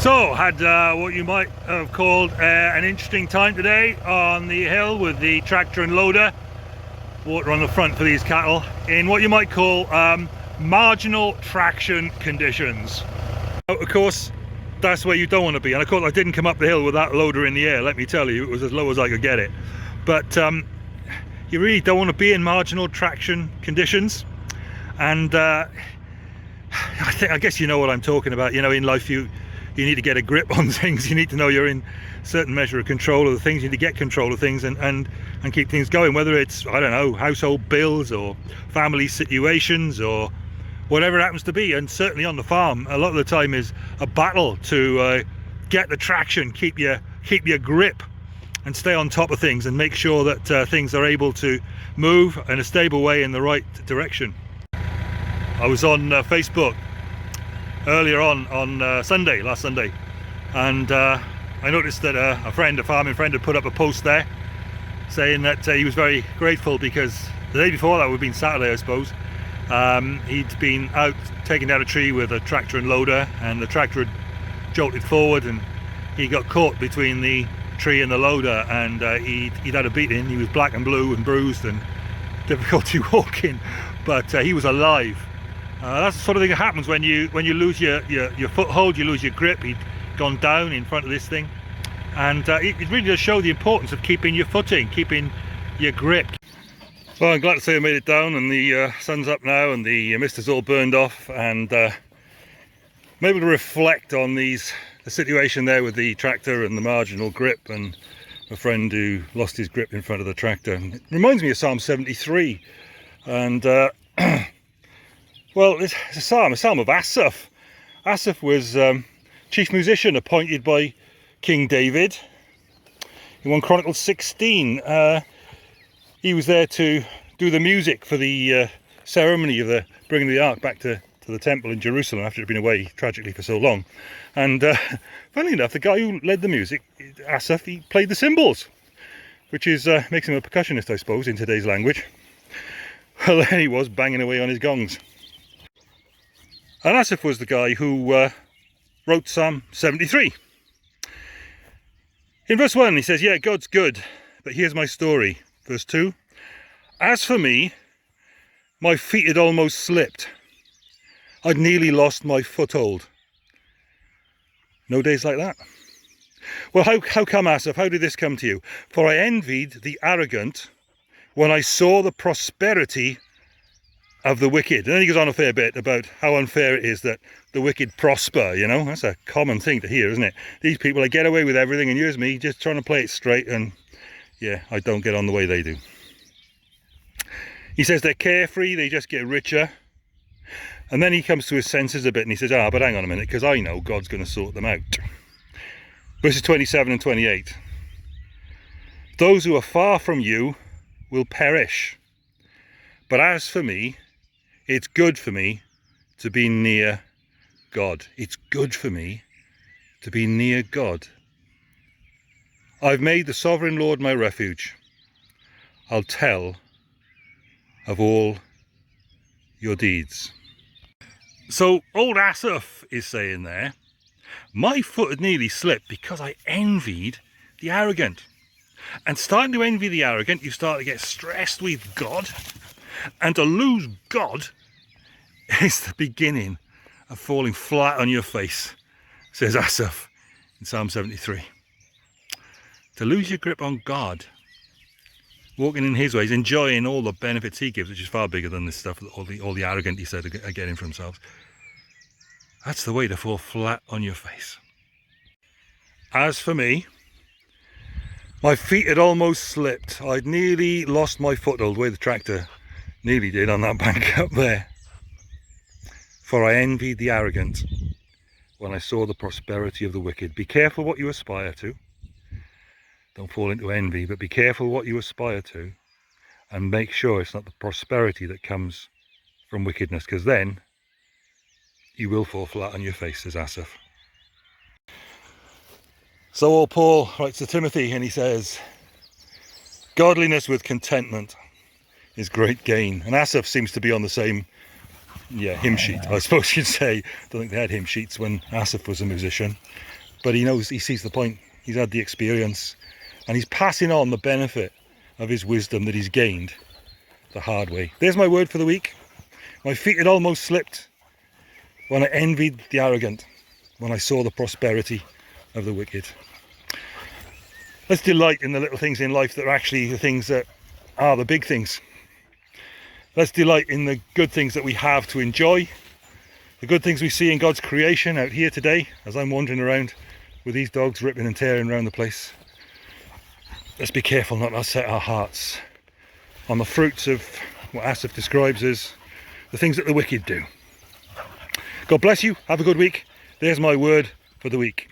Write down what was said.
So, had what you might have called an interesting time today on the hill with the tractor and loader. Water on the front for these cattle in what you might call marginal traction conditions. Of course, that's where you don't want to be. And of course, I didn't come up the hill with that loader in the air, let me tell you. It was as low as I could get it. But you really don't want to be in marginal traction conditions. And I guess you know what I'm talking about. You know, in life you need to get a grip on things. You need to know you're in certain measure of control of the things. You need to get control of things and keep things going, whether it's, I don't know, household bills or family situations or whatever it happens to be. And certainly on the farm, a lot of the time is a battle to get the traction, keep your grip and stay on top of things and make sure that things are able to move in a stable way in the right direction. I was on Facebook earlier on last Sunday, and I noticed that a farming friend had put up a post there saying that he was very grateful because the day before that would have been Saturday, I suppose, he'd been out taking down a tree with a tractor and loader, and the tractor had jolted forward and he got caught between the tree and the loader, and he'd had a beating. He was black and blue and bruised and difficulty walking, but he was alive. That's the sort of thing that happens when you lose your foothold, you lose your grip. He'd gone down in front of this thing, and it really does show the importance of keeping your footing, keeping your grip. Well, I'm glad to say I made it down, and the sun's up now and the mist is all burned off, and I'm able to reflect on the situation there with the tractor and the marginal grip, and a friend who lost his grip in front of the tractor. It reminds me of Psalm 73, and well, it's a psalm of Asaph. Asaph was chief musician appointed by King David in 1 Chronicles 16. He was there to do the music for the ceremony of the bringing the ark back to the temple in Jerusalem after it had been away tragically for so long. And funnily enough, the guy who led the music, Asaph, he played the cymbals, which is makes him a percussionist, I suppose, in today's language. Well, there he was, banging away on his gongs. And Asaph was the guy who wrote Psalm 73. In verse 1 he says, yeah, God's good, but here's my story. Verse 2, as for me, my feet had almost slipped. I'd nearly lost my foothold. No days like that? Well, how come, Asaph? How did this come to you? For I envied the arrogant when I saw the prosperity of the wicked. And then he goes on a fair bit about how unfair it is that the wicked prosper. You know, that's a common thing to hear, isn't it? These people, they get away with everything, and here's me just trying to play it straight, and yeah, I don't get on the way they do. He says they're carefree, they just get richer. And then he comes to his senses a bit and he says, but hang on a minute, because I know God's going to sort them out. Verses 27 and 28. Those who are far from you will perish. But as for me, it's good for me to be near God. It's good for me to be near God. I've made the sovereign Lord my refuge. I'll tell of all your deeds. So old Asaph is saying there, my foot had nearly slipped because I envied the arrogant. And starting to envy the arrogant, you start to get stressed with God. And to lose God is the beginning of falling flat on your face, says Asaph in Psalm 73. To lose your grip on God, walking in his ways, enjoying all the benefits he gives, which is far bigger than this stuff, all the arrogant he said are getting for themselves. That's the way to fall flat on your face. As for me, my feet had almost slipped. I'd nearly lost my foothold, the way the tractor nearly did on that bank up there. For I envied the arrogant when I saw the prosperity of the wicked. Be careful what you aspire to. Don't fall into envy, but be careful what you aspire to, and make sure it's not the prosperity that comes from wickedness, because then you will fall flat on your face, says Asaph. So old Paul writes to Timothy and he says, godliness with contentment is great gain. And Asaph seems to be on the same hymn sheet, I suppose you'd say. I don't think they had hymn sheets when Asaph was a musician. but he knows, he sees the point. He's had the experience, and he's passing on the benefit of his wisdom that he's gained the hard way. There's my word for the week. My feet had almost slipped when I envied the arrogant, when I saw the prosperity of the wicked. Let's delight in the little things in life that are actually the things that are the big things. Let's delight in the good things that we have to enjoy, the good things we see in God's creation out here today, as I'm wandering around with these dogs ripping and tearing around the place. Let's be careful not to set our hearts on the fruits of what Asaph describes as the things that the wicked do. God bless you. Have a good week. There's my word for the week.